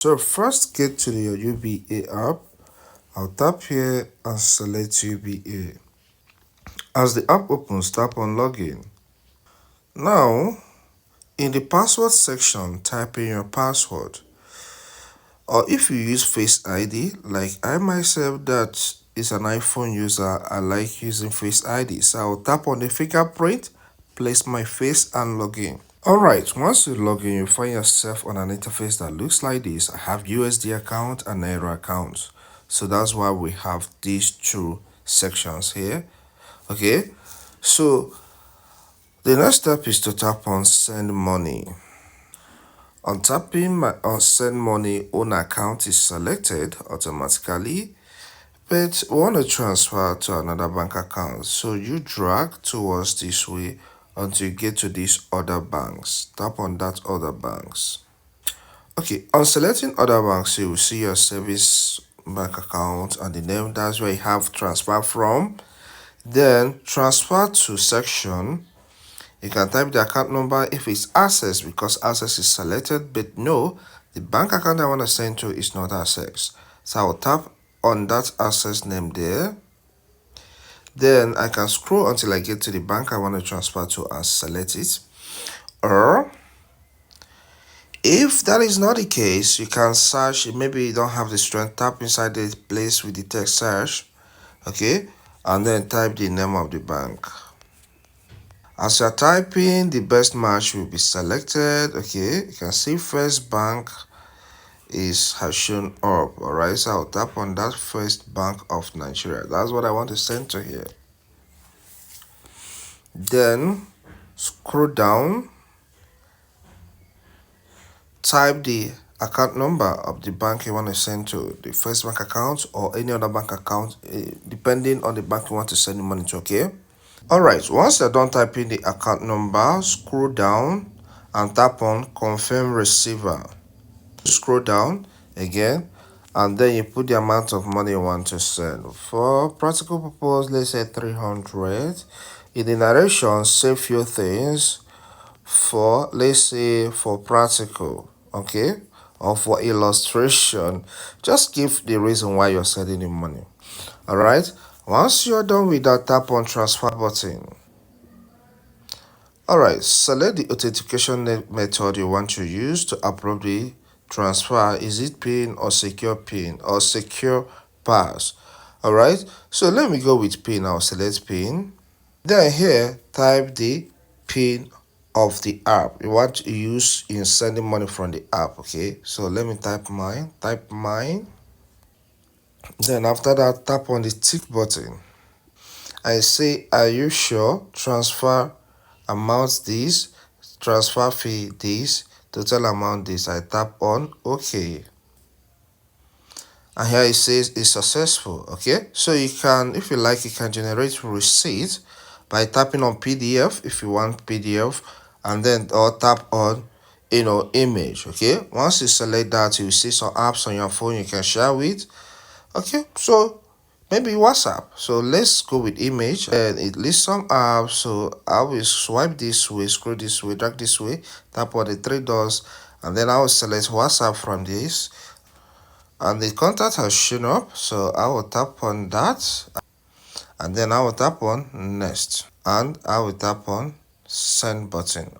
So first get to your UBA app. I'll tap here and select UBA. As the app opens, tap on login. Now, in the password section, type in your password. Or if you use Face ID, like I myself that is an iPhone user, I like using Face ID. So I'll tap on the fingerprint, place my face and log in. Alright, once you log in, you find yourself on an interface that looks like this. I have USD account and Naira account. So that's why we have these two sections here. Okay, so the next step is to tap on send money. On tapping on send money, own account is selected automatically, but we want to transfer to another bank account. So you drag towards this way until you get to these other banks. Tap on that other banks. Okay, on selecting other banks, you will see your service bank account and the name. That's where you have transfer from. Then transfer to section. You can type the account number if it's access, because access is selected, but no, the bank account I want to send to is not access. So I'll tap on that access name there. Then I can scroll until I get to the bank I want to transfer to and select it. Or if that is not the case, you can search. Maybe you don't have the strength, tap inside the place with the text search, okay, and then type the name of the bank. As you're typing, the best match will be selected. Okay, you can see First Bank has shown up. All right, so I'll tap on that First Bank of Nigeria. That's what I want to send to here. Then scroll down, type the account number of the bank you want to send to, the First Bank account or any other bank account, depending on the bank you want to send the money to. Okay. Alright, once you're done typing the account number, scroll down and tap on confirm receiver. Scroll down again and then you put the amount of money you want to send. For practical purpose, let's say 300. In the narration, say few things for, let's say, for practical, okay, or for illustration. Just give the reason why you're sending the money. All right, once you're done with that, tap on transfer button. All right, select the authentication method you want to use to approve the transfer. Is it PIN or secure PIN or secure pass? All right, so let me go with PIN. I'll select PIN. Then here, type the PIN of the app you want to use in sending money from the app. Okay, so let me type mine. Then after that, tap on the tick button. I say, are you sure? Transfer amount this, transfer fee this, total amount this. I tap on OK. And here it says it's successful. Okay, so you can, if you like, you can generate receipt by tapping on PDF if you want PDF, and then or tap on image. Okay, once you select that, you see some apps on your phone you can share with. Okay, so maybe WhatsApp. So let's go with image, and it lists some apps. So I will swipe this way, scroll this way, drag this way, tap on the three dots, and then I will select WhatsApp from this, and the contact has shown up. So I will tap on that, and then I will tap on next, and I will tap on send button.